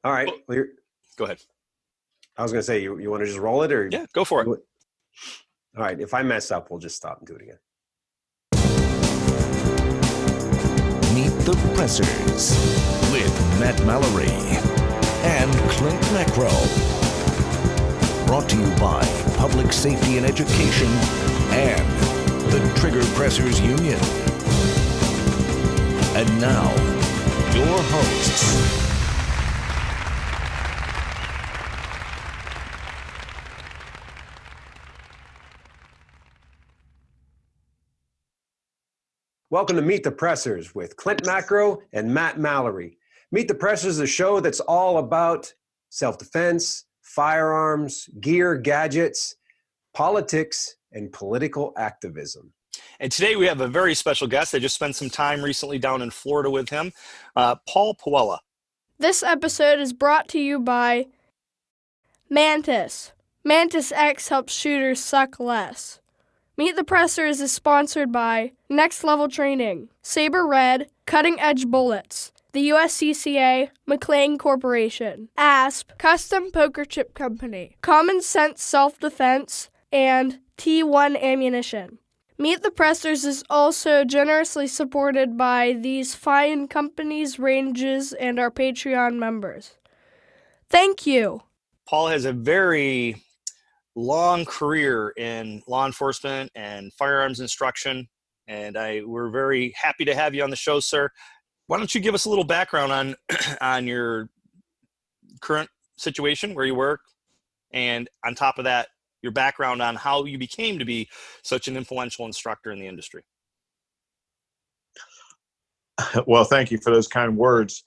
All right. Well, Go ahead. I was going to say, you want to just roll it, or yeah, go for it. All right. If I mess up, we'll just stop and do it again. Meet the Pressers with Matt Mallory and Clint Macro. Brought to you by Public Safety and Education and the Trigger Pressers Union. And now, your hosts. Welcome to Meet the Pressers with Clint Macro and Matt Mallory. Meet the Pressers is a show that's all about self-defense, firearms, gear, gadgets, politics, and political activism. And today we have a very special guest. I just spent some time recently down in Florida with him, Paul Pawela. This episode is brought to you by Mantis. Mantis X helps shooters suck less. Meet the Pressers is sponsored by Next Level Training, Saber Red, Cutting Edge Bullets, the USCCA, McLean Corporation, ASP, Custom Poker Chip Company, Common Sense Self-Defense, and T1 Ammunition. Meet the Pressers is also generously supported by these fine companies, ranges, and our Patreon members. Thank you. Paul has a very long career in law enforcement and firearms instruction, and we're very happy to have you on the show, sir. Why don't you give us a little background on on your current situation, where you work, and on top of that, your background on how you became to be such an influential instructor in the industry. Well, thank you for those kind words.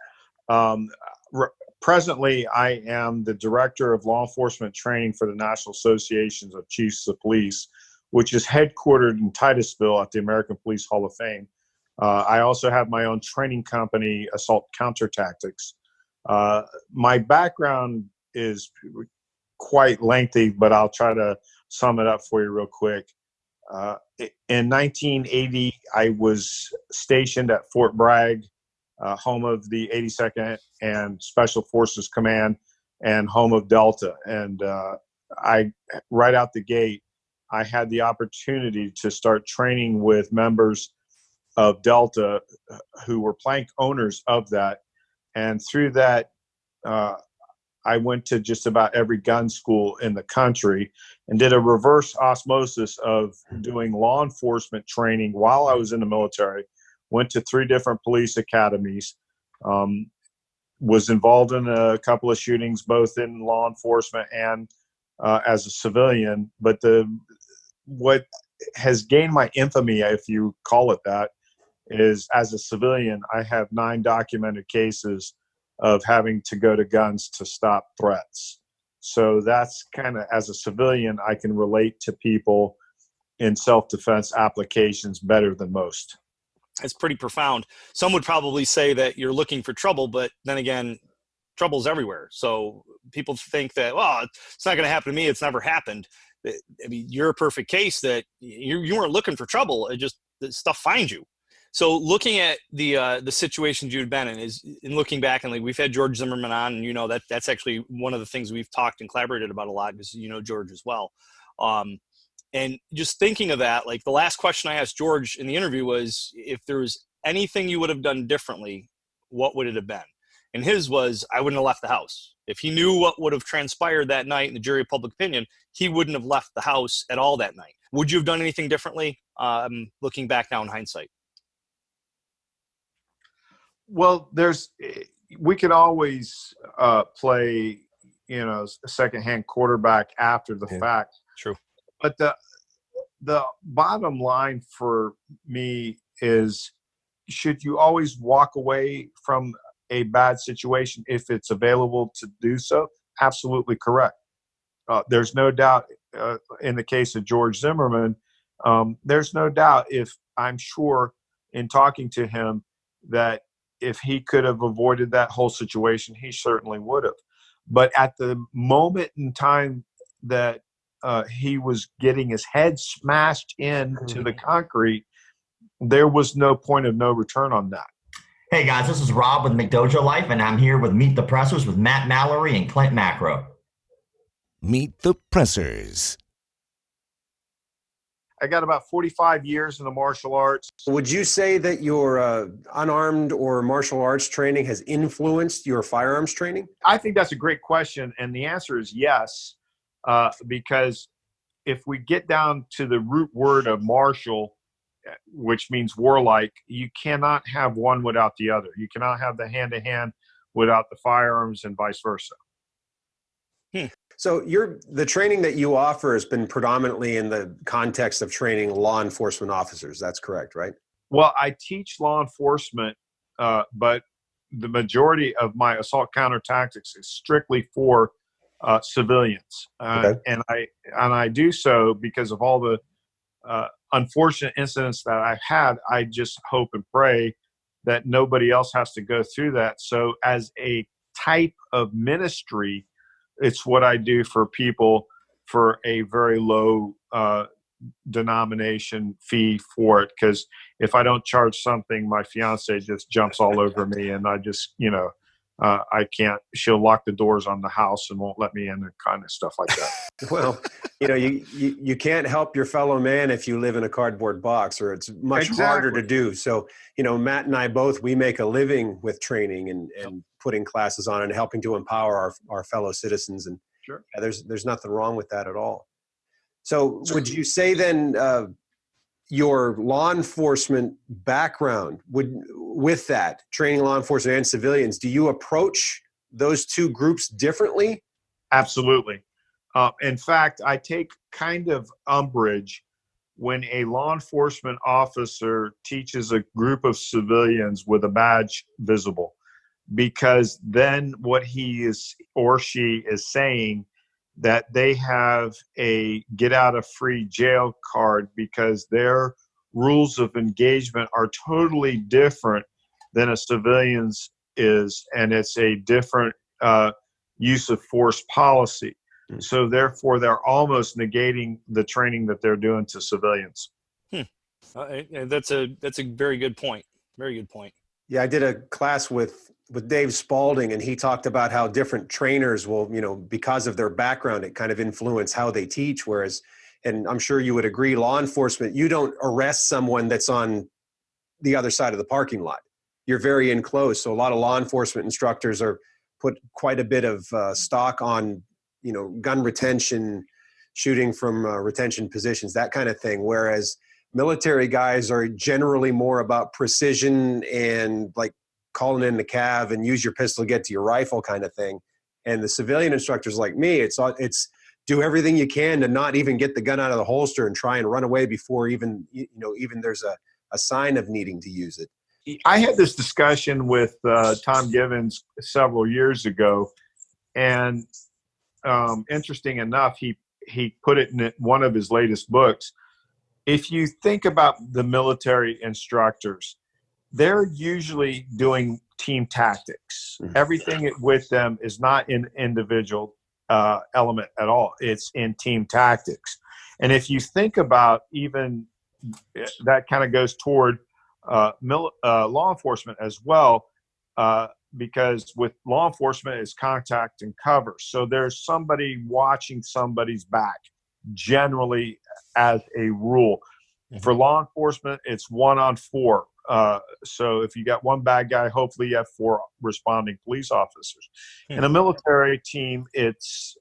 Presently, I am the Director of Law Enforcement Training for the National Associations of Chiefs of Police, which is headquartered in Titusville at the American Police Hall of Fame. I also have my own training company, Assault Counter Tactics. My background is quite lengthy, but I'll try to sum it up for you real quick. In 1980, I was stationed at Fort Bragg, home of the 82nd and Special Forces Command and home of Delta. And right out the gate, I had the opportunity to start training with members of Delta who were plank owners of that. And through that, I went to just about every gun school in the country and did a reverse osmosis of doing law enforcement training while I was in the military. Went to 3 different police academies, was involved in a couple of shootings, both in law enforcement and as a civilian. But what has gained my infamy, if you call it that, is as a civilian, I have 9 documented cases of having to go to guns to stop threats. So that's kind of, as a civilian, I can relate to people in self-defense applications better than most. It's pretty profound. Some would probably say that you're looking for trouble, but then again, trouble's everywhere. So people think that, well, it's not going to happen to me. It's never happened. I mean, you're a perfect case that you weren't looking for trouble. It just, the stuff finds you. So looking at the situations you've been in looking back, and like we've had George Zimmerman on, and you know that's actually one of the things we've talked and collaborated about a lot, because you know George as well. And just thinking of that, like the last question I asked George in the interview was, if there was anything you would have done differently, what would it have been? And his was, I wouldn't have left the house. If he knew what would have transpired that night in the jury of public opinion, he wouldn't have left the house at all that night. Would you have done anything differently, looking back now in hindsight? Well, we could always play, secondhand quarterback after the fact. True. But the bottom line for me is, should you always walk away from a bad situation if it's available to do so? Absolutely correct. There's no doubt in the case of George Zimmerman, there's no doubt, if I'm sure in talking to him, that if he could have avoided that whole situation, he certainly would have. But at the moment in time that he was getting his head smashed into the concrete, there was no point of no return on that. Hey guys, this is Rob with McDojo Life, and I'm here with Meet the Pressers with Matt Mallory and Clint Macro. Meet the Pressers. I got about 45 years in the martial arts. Would you say that your unarmed or martial arts training has influenced your firearms training? I think that's a great question, and the answer is yes, because if we get down to the root word of martial, which means warlike, you cannot have one without the other. You cannot have the hand-to-hand without the firearms and vice versa. So the training that you offer has been predominantly in the context of training law enforcement officers. That's correct, right? Well, I teach law enforcement, but the majority of my assault counter tactics is strictly for civilians, Okay. and I do so because of all the unfortunate incidents that I've had. I just hope and pray that nobody else has to go through that. So, as a type of ministry, it's what I do for people for a very low denomination fee for it. Because if I don't charge something, my fiance just jumps all over me, and I just, I can't. She'll lock the doors on the house and won't let me in, and kind of stuff like that. Well, you can't help your fellow man if you live in a cardboard box, or it's much harder to do. So, Matt and I both, we make a living with training and putting classes on and helping to empower our fellow citizens. And Sure. There's nothing wrong with that at all. So would you say then your law enforcement background with that, training law enforcement and civilians, do you approach those two groups differently? Absolutely. In fact, I take kind of umbrage when a law enforcement officer teaches a group of civilians with a badge visible, because then what he is or she is saying that they have a get out of free jail card because their rules of engagement are totally different than a civilian's is, and it's a different use of force policy. So therefore, they're almost negating the training that they're doing to civilians. That's a very good point. Very good point. Yeah, I did a class with Dave Spalding, and he talked about how different trainers will, because of their background, it kind of influence how they teach. Whereas, and I'm sure you would agree, law enforcement, you don't arrest someone that's on the other side of the parking lot. You're very in close. So a lot of law enforcement instructors are put quite a bit of stock on, gun retention, shooting from retention positions, that kind of thing. Whereas military guys are generally more about precision and like calling in the cav and use your pistol to get to your rifle kind of thing. And the civilian instructors like me, it's do everything you can to not even get the gun out of the holster and try and run away before even there's a sign of needing to use it. I had this discussion with Tom Givens several years ago, and interesting enough, he put it in one of his latest books. If you think about the military instructors, they're usually doing team tactics. Everything with them is not in individual element at all. It's in team tactics. And if you think about even that kind of goes toward law enforcement as well, because with law enforcement it's contact and cover. So there's somebody watching somebody's back, generally as a rule. For law enforcement, it's 1-on-4. So if you got one bad guy, hopefully you have 4 responding police officers. In a military team, it's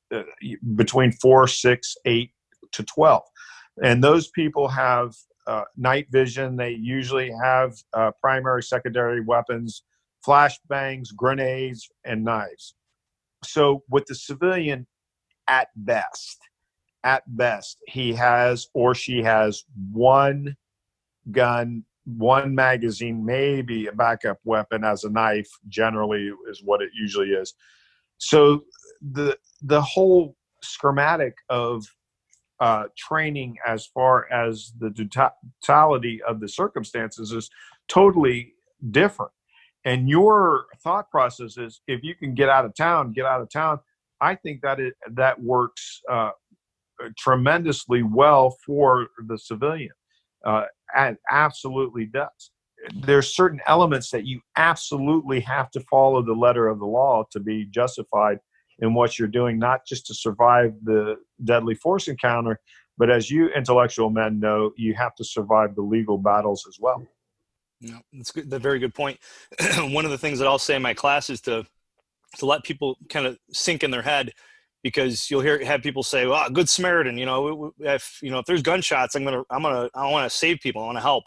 between 4, 6, 8 to 12. And those people have night vision. They usually have primary, secondary weapons, flashbangs, grenades, and knives. So with the civilian, at best, he has or she has one gun, one magazine, maybe a backup weapon as a knife, generally is what it usually is. So the whole schematic of training as far as the totality of the circumstances is totally different. And your thought process is, if you can get out of town, get out of town. I think that works tremendously well for the civilian. And absolutely does. there's certain elements that you absolutely have to follow the letter of the law to be justified in what you're doing, not just to survive the deadly force encounter, but as you intellectual men know, you have to survive the legal battles as well. Yeah, that's good. That's a very good point. One of the things that I'll say in my class is to let people kind of sink in their head, because you'll have people say, "Well, good Samaritan, if there's gunshots, I want to save people, I want to help."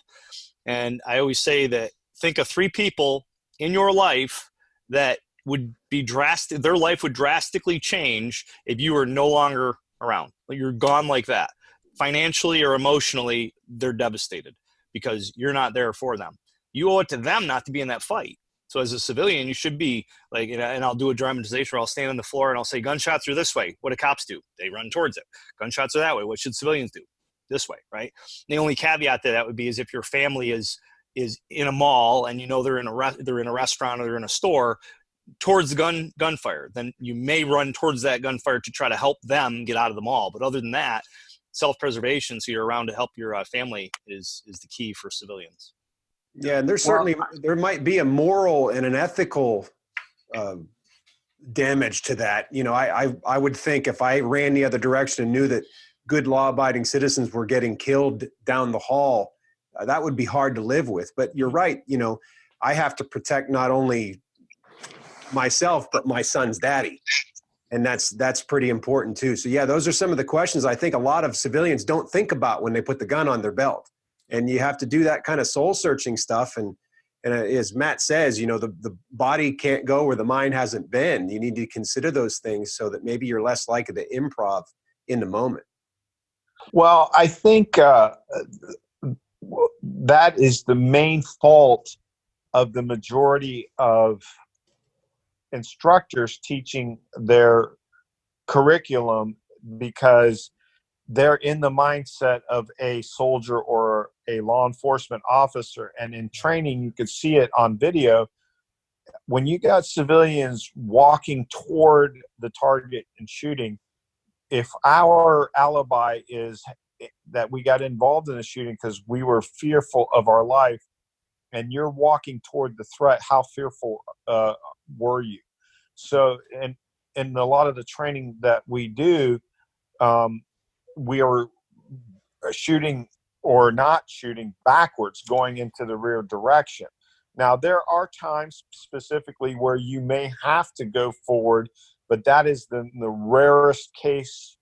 And I always say that think of 3 people in your life that would be drastic. Their life would drastically change if you were no longer around. You're gone like that. Financially or emotionally, they're devastated because you're not there for them. You owe it to them not to be in that fight. So as a civilian, you should be like, and I'll do a dramatization where I'll stand on the floor and I'll say, gunshots are this way. What do cops do? They run towards it. Gunshots are that way. What should civilians do? This way, right? The only caveat to that would be is if your family is in a mall and they're in a restaurant or they're in a store towards the gunfire, then you may run towards that gunfire to try to help them get out of the mall. But other than that, self-preservation, so you're around to help your family, is the key for civilians. Yeah, and there might be a moral and an ethical damage to that. I would think if I ran the other direction and knew that good law-abiding citizens were getting killed down the hall, that would be hard to live with. But you're right. I have to protect not only myself, but my son's daddy. And that's pretty important too. So yeah, those are some of the questions I think a lot of civilians don't think about when they put the gun on their belt. And you have to do that kind of soul searching stuff. And as Matt says, the body can't go where the mind hasn't been. You need to consider those things so that maybe you're less likely to improv in the moment. Well, I think that is the main fault of the majority of instructors teaching their curriculum, because they're in the mindset of a soldier or a law enforcement officer. And in training, you could see it on video. When you got civilians walking toward the target and shooting, if our alibi is that we got involved in a shooting because we were fearful of our life, and you're walking toward the threat, how fearful were you? So, in a lot of the training that we do, we are shooting or not shooting backwards, going into the rear direction. Now, there are times specifically where you may have to go forward, but that is the rarest case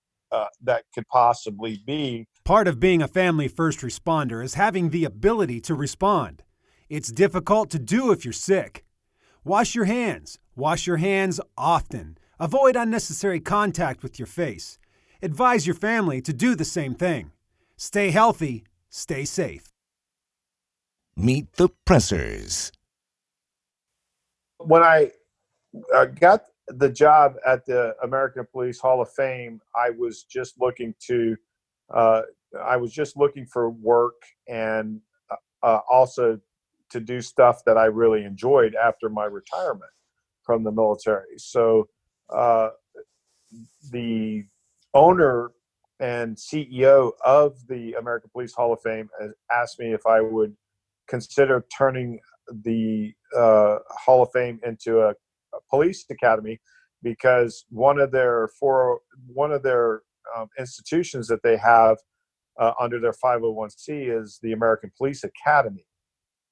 that could possibly be. Part of being a family first responder is having the ability to respond. It's difficult to do if you're sick. Wash your hands. Wash your hands often. Avoid unnecessary contact with your face. Advise your family to do the same thing. Stay healthy. Stay safe. Meet the Pressers. When I got the job at the American Police Hall of Fame, I was just looking for work, and also to do stuff that I really enjoyed after my retirement from the military. So the owner and CEO of the American Police Hall of Fame asked me if I would consider turning the Hall of Fame into a police academy, because one of their institutions that they have under their 501c is the American Police Academy.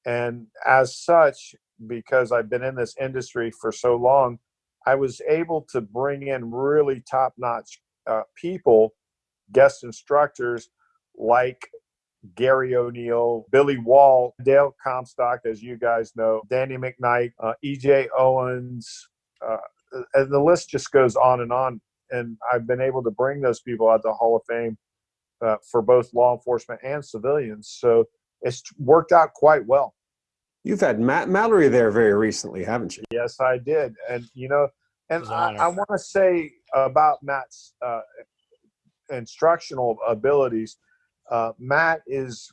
And as such, because I've been in this industry for so long, I was able to bring in really top-notch people, guest instructors like Gary O'Neill, Billy Wall, Dale Comstock, as you guys know, Danny McKnight, E.J. Owens, and the list just goes on. And I've been able to bring those people out to the Hall of Fame for both law enforcement and civilians. So it's worked out quite well. You've had Matt Mallory there very recently, haven't you? Yes, I did. And, I want to say about Matt's instructional abilities, Matt is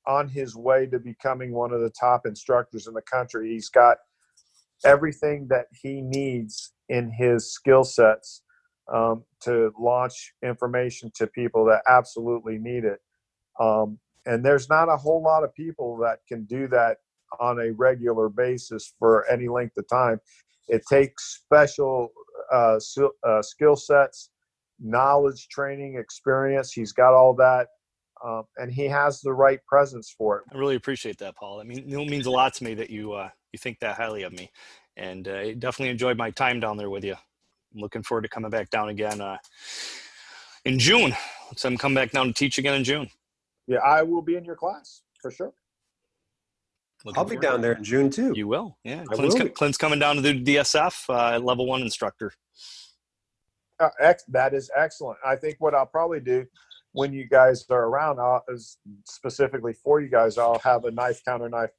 on his way to becoming one of the top instructors in the country. He's got everything that he needs in his skill sets to launch information to people that absolutely need it. And there's not a whole lot of people that can do that on a regular basis for any length of time. It takes special skill sets, knowledge, training, experience. He's got all that, and he has the right presence for it. I really appreciate that, Paul. I mean, it means a lot to me that you think that highly of me, and I definitely enjoyed my time down there with you. I'm looking forward to coming back down again in June. So I'm coming back down to teach again in June. Yeah, I will be in your class for sure. I'll be down there in June too. You will, yeah. Clint's Coming down to do DSF, level 1 instructor. That is excellent. I think what I'll probably do when you guys are around, is specifically for you guys, I'll have a knife counter knife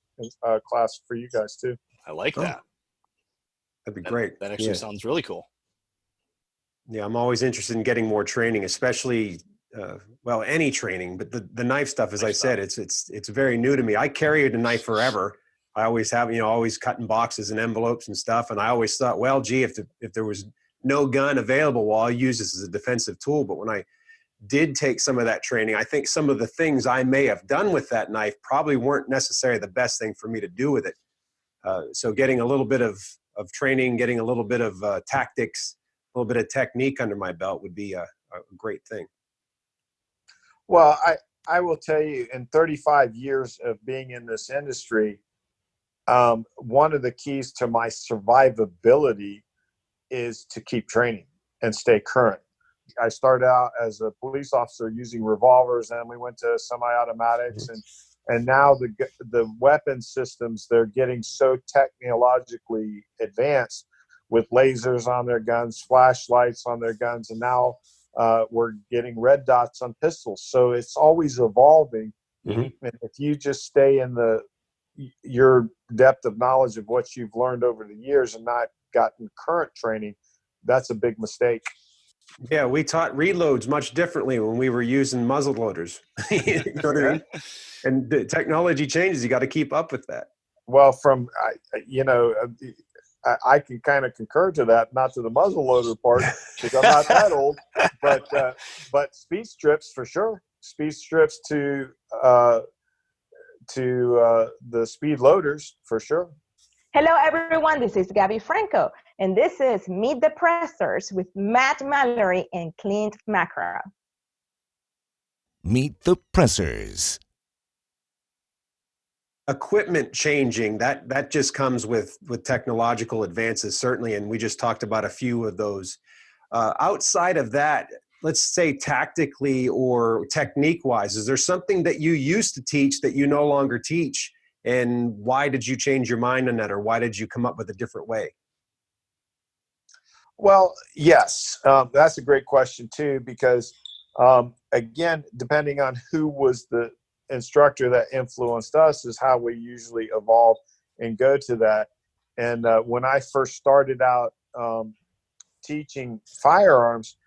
class for you guys too. I like that. That'd be great. That actually sounds really cool. Yeah, I'm always interested in getting more training, especially any training, but the knife stuff, as I said, it's very new to me. I carried a knife forever. I always have, always cutting boxes and envelopes and stuff. And I always thought, well, gee, if there was no gun available, well, I'll use this as a defensive tool. But when I did take some of that training, I think some of the things I may have done with that knife probably weren't necessarily the best thing for me to do with it. So getting a little bit of training, getting a little bit of tactics, a little bit of technique under my belt would be a great thing. Well, I will tell you, in 35 years of being in this industry, one of the keys to my survivability is to keep training and stay current. I started out as a police officer using revolvers, and we went to semi-automatics, and now the weapon systems, they're getting so technologically advanced with lasers on their guns, flashlights on their guns, and now we're getting red dots on pistols. So it's always evolving. And if you just stay in your depth of knowledge of what you've learned over the years and not gotten current training, that's a big mistake. Yeah, we taught reloads much differently when we were using muzzle loaders. You know what I mean? And the technology changes. You got to keep up with that. Well, I can kind of concur to that, not to the muzzle loader part, because I'm not that old, but speed strips for sure. Speed strips to the speed loaders for sure. Hello, everyone. This is Gabby Franco, and this is Meet the Pressers with Matt Mallory and Clint Macro. Meet the Pressers. Equipment changing, that just comes with technological advances, certainly, and we just talked about a few of those. Outside of that, let's say tactically or technique-wise, is there something that you used to teach that you no longer teach? And why did you change your mind on that, or why did you come up with a different way? Well, yes, that's a great question too, because again, depending on who was the instructor that influenced us is how we usually evolve and go to that. And when I first started out teaching firearms,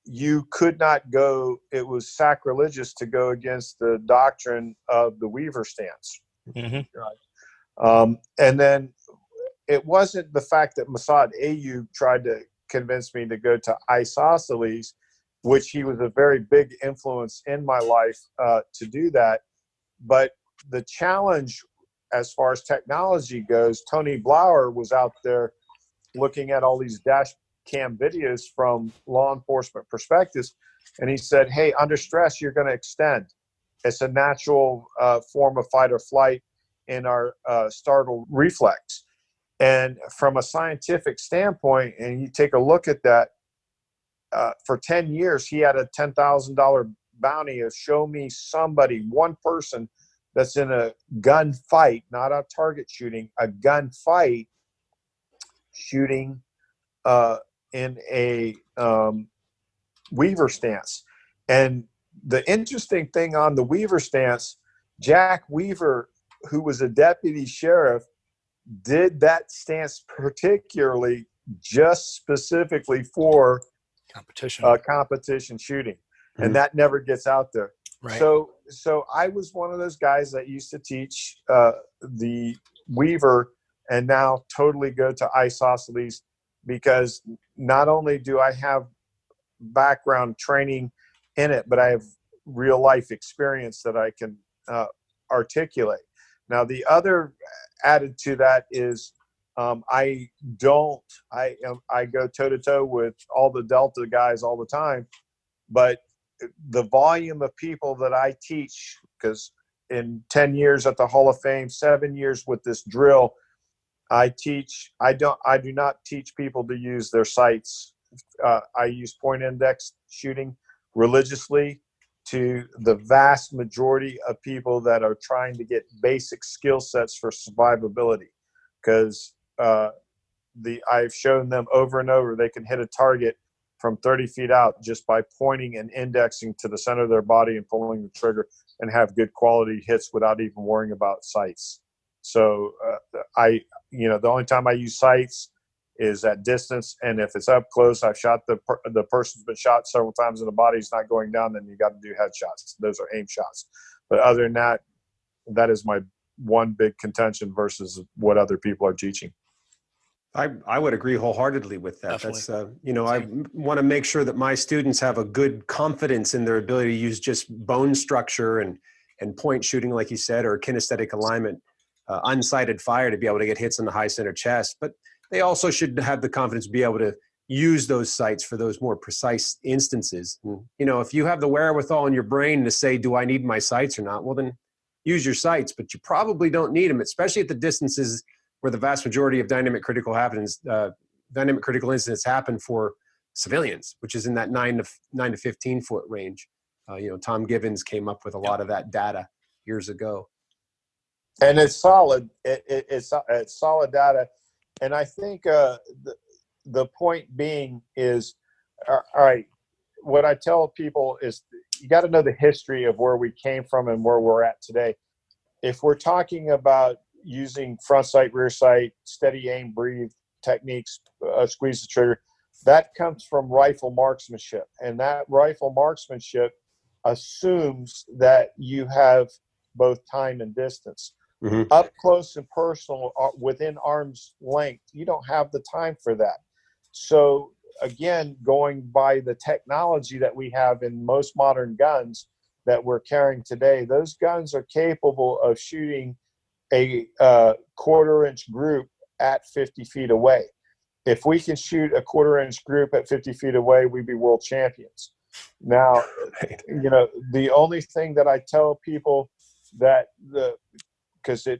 you could not go, it was sacrilegious to go against the doctrine of the Weaver stance. And then it wasn't the fact that Masad Ayub tried to convince me to go to isosceles, which he was a very big influence in my life to do that. But the challenge as far as technology goes, Tony Blauer was out there looking at all these dash cam videos from law enforcement perspectives. And he said, hey, under stress, you're going to extend. It's a natural form of fight or flight in our startle reflex. And from a scientific standpoint, and you take a look at that, for 10 years, he had a $10,000 bounty of show me somebody, one person that's in a gun fight, not a target shooting, a gun fight shooting in a Weaver stance. And the interesting thing on the Weaver stance, Jack Weaver, who was a deputy sheriff, did that stance particularly just specifically for competition shooting. And that never gets out there. Right. So I was one of those guys that used to teach the Weaver and now totally go to isosceles, because not only do I have background training in it, but I have real life experience that I can articulate. Now, the other added to that is I go toe to toe with all the Delta guys all the time, but the volume of people that I teach, because in 10 years at the Hall of Fame, 7 years with this drill, I do not teach people to use their sights. I use point index shooting religiously to the vast majority of people that are trying to get basic skill sets for survivability, because I've shown them over and over they can hit a target from 30 feet out just by pointing and indexing to the center of their body and pulling the trigger, and have good quality hits without even worrying about sights. So the only time I use sights is at distance, and if it's up close, I've shot the person's been shot several times in the body, he's not going down, then you got to do headshots. Those are aim shots. But other than that, that is my one big contention versus what other people are teaching. I would agree wholeheartedly with that. Definitely. That's, I want to make sure that my students have a good confidence in their ability to use just bone structure and point shooting, like you said, or kinesthetic alignment, unsighted fire to be able to get hits in the high center chest. But they also should have the confidence to be able to use those sights for those more precise instances. And, if you have the wherewithal in your brain to say, do I need my sights or not? Well, then use your sights, but you probably don't need them, especially at the distances where the vast majority of dynamic critical incidents happen for civilians, which is in that 9 to 15 foot range. Tom Givens came up with a lot of that data years ago. And it's solid. It's solid data. And I think the point being is, all right, what I tell people is you got to know the history of where we came from and where we're at today. If we're talking about using front sight, rear sight, steady aim, breathe techniques, squeeze the trigger, that comes from rifle marksmanship. And that rifle marksmanship assumes that you have both time and distance. Mm-hmm. Up close and personal, within arm's length, you don't have the time for that. So again, going by the technology that we have in most modern guns that we're carrying today, those guns are capable of shooting a quarter-inch group at 50 feet away. If we can shoot a quarter-inch group at 50 feet away, we'd be world champions. Now, the only thing that I tell people that because the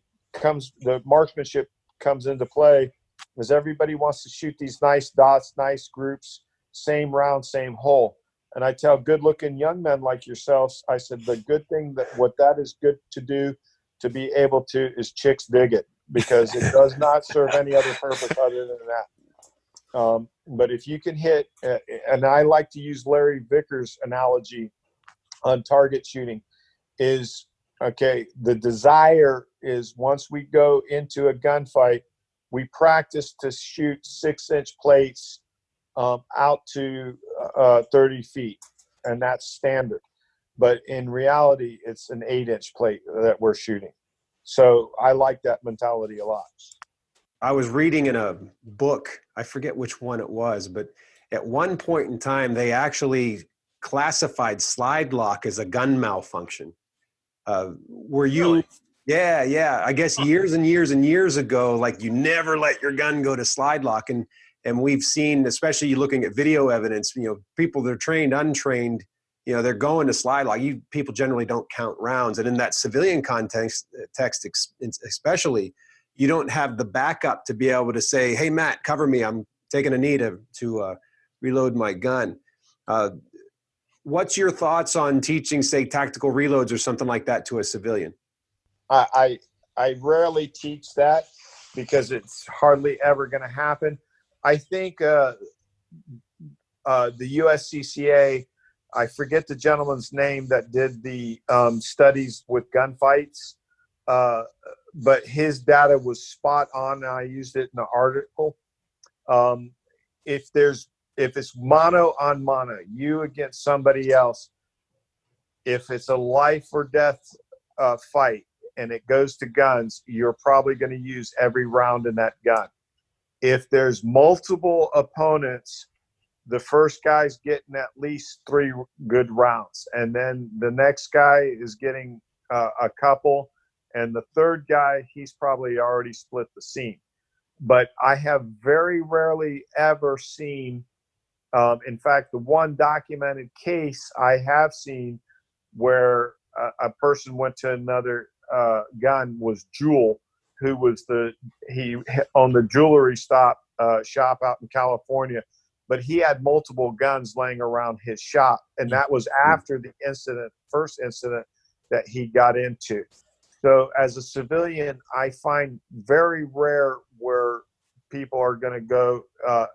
marksmanship comes into play, is everybody wants to shoot these nice dots, nice groups, same round, same hole. And I tell good-looking young men like yourselves, I said, the good thing what that is good to do to be able to is chicks dig it, because it does not serve any other purpose other than that. But if you can hit, and I like to use Larry Vickers' analogy on target shooting, is, okay, the desire is once we go into a gunfight, we practice to shoot 6-inch plates out to 30 feet, and that's standard. But in reality, it's an 8-inch plate that we're shooting. So I like that mentality a lot. I was reading in a book, I forget which one it was, but at one point in time, they actually classified slide lock as a gun malfunction. Were you? Really? Yeah. I guess years and years and years ago, like you never let your gun go to slide lock. And we've seen, especially looking at video evidence, people that are trained, untrained, they're going to slide lock. People generally don't count rounds. And in that civilian context, especially, you don't have the backup to be able to say, hey, Matt, cover me. I'm taking a knee to reload my gun. What's your thoughts on teaching, say, tactical reloads or something like that to a civilian? I rarely teach that because it's hardly ever going to happen. I think the USCCA, I forget the gentleman's name that did the studies with gunfights, but his data was spot on, and I used it in an article. If it's mono on mono, you against somebody else, if it's a life or death fight and it goes to guns, you're probably going to use every round in that gun. If there's multiple opponents, the first guy's getting at least 3 good rounds, and then the next guy is getting a couple, And the third guy, he's probably already split the scene. But I have very rarely ever seen, in fact, the one documented case I have seen where a person went to another gun was Jewel, who was he owned the jewelry shop out in California, but he had multiple guns laying around his shop, and that was after the first incident that he got into. So as a civilian, I find very rare where people are going to go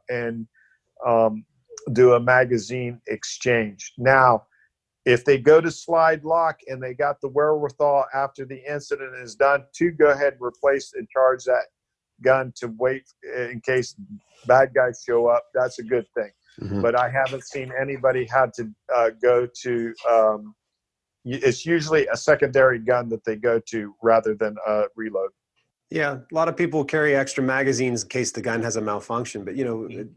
and do a magazine exchange. Now, if they go to slide lock and they got the wherewithal after the incident is done to go ahead and replace and charge that gun to wait in case bad guys show up, that's a good thing. Mm-hmm. But I haven't seen anybody had to go to it's usually a secondary gun that they go to rather than a reload. Yeah, a lot of people carry extra magazines in case the gun has a malfunction. But,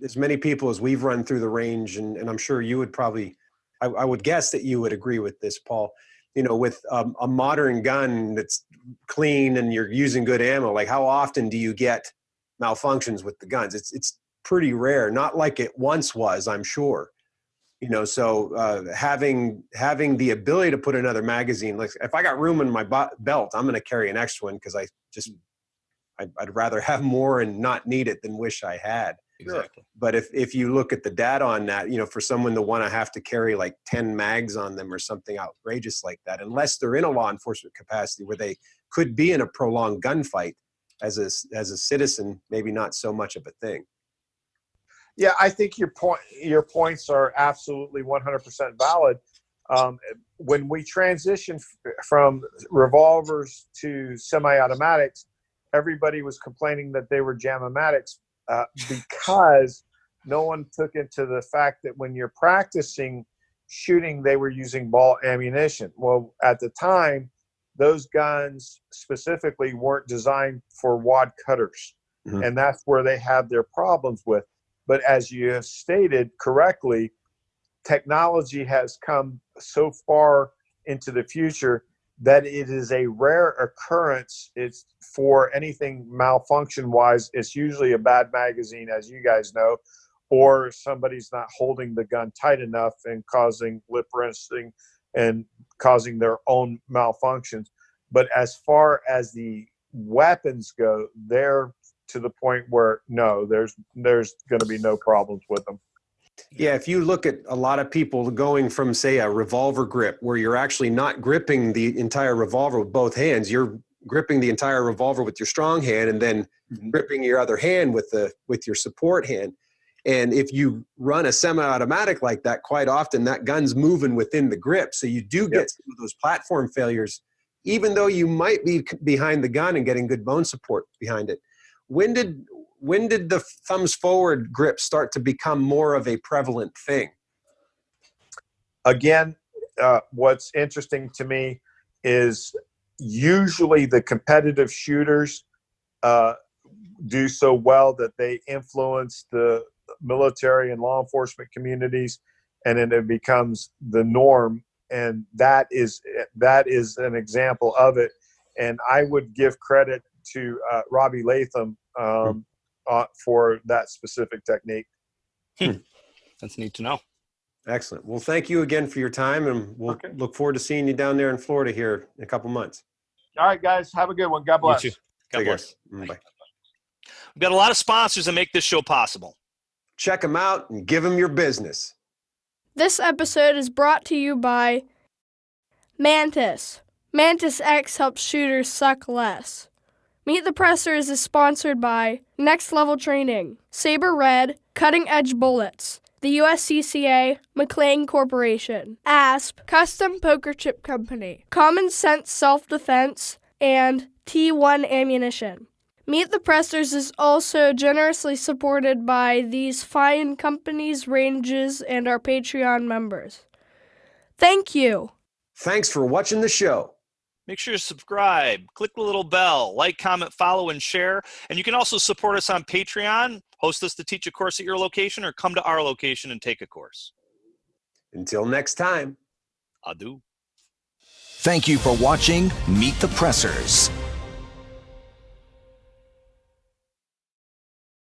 as many people as we've run through the range, and I'm sure you would probably, I would guess that you would agree with this, Paul, with a modern gun that's clean and you're using good ammo, like how often do you get malfunctions with the guns? It's pretty rare, not like it once was, I'm sure. So having the ability to put another magazine, like if I got room in my belt, I'm going to carry an extra one because I'd rather have more and not need it than wish I had. Exactly. But if you look at the data on that, for someone to want to have to carry like 10 mags on them or something outrageous like that, unless they're in a law enforcement capacity where they could be in a prolonged gunfight as a citizen, maybe not so much of a thing. Yeah, I think your points are absolutely 100% valid. When we transitioned from revolvers to semi-automatics, everybody was complaining that they were jam-o-matics because no one took into the fact that when you're practicing shooting, they were using ball ammunition. Well, at the time, those guns specifically weren't designed for wad cutters, mm-hmm. and that's where they have their problems with. But as you have stated correctly, technology has come so far into the future that it is a rare occurrence. It's for anything malfunction-wise, it's usually a bad magazine, as you guys know, or somebody's not holding the gun tight enough and causing lip rinsing and causing their own malfunctions. But as far as the weapons go, they're to the point where no, there's going to be no problems with them. Yeah, if you look at a lot of people going from, say, a revolver grip where you're actually not gripping the entire revolver with both hands, you're gripping the entire revolver with your strong hand and then mm-hmm. gripping your other hand with your support hand. And if you run a semi-automatic like that, quite often that gun's moving within the grip. So you do get some of those platform failures, even though you might be behind the gun and getting good bone support behind it. When did the thumbs forward grip start to become more of a prevalent thing? Again, what's interesting to me is usually the competitive shooters do so well that they influence the military and law enforcement communities, and then it becomes the norm. And that is an example of it. And I would give credit to Robbie Latham for that specific technique. That's neat to know. Excellent. Well, thank you again for your time, and we'll look forward to seeing you down there in Florida here in a couple months. All right, guys. Have a good one. God bless. You too. God bless. Bye. We've got a lot of sponsors that make this show possible. Check them out and give them your business. This episode is brought to you by Mantis. Mantis X helps shooters suck less. Meet the Pressers is sponsored by Next Level Training, Saber Red, Cutting Edge Bullets, the USCCA, McLean Corporation, ASP, Custom Poker Chip Company, Common Sense Self-Defense, and T1 Ammunition. Meet the Pressers is also generously supported by these fine companies, ranges, and our Patreon members. Thank you. Thanks for watching the show. Make sure to subscribe, click the little bell, like, comment, follow, and share. And you can also support us on Patreon, host us to teach a course at your location, or come to our location and take a course. Until next time. Adieu. Thank you for watching Meet the Pressers.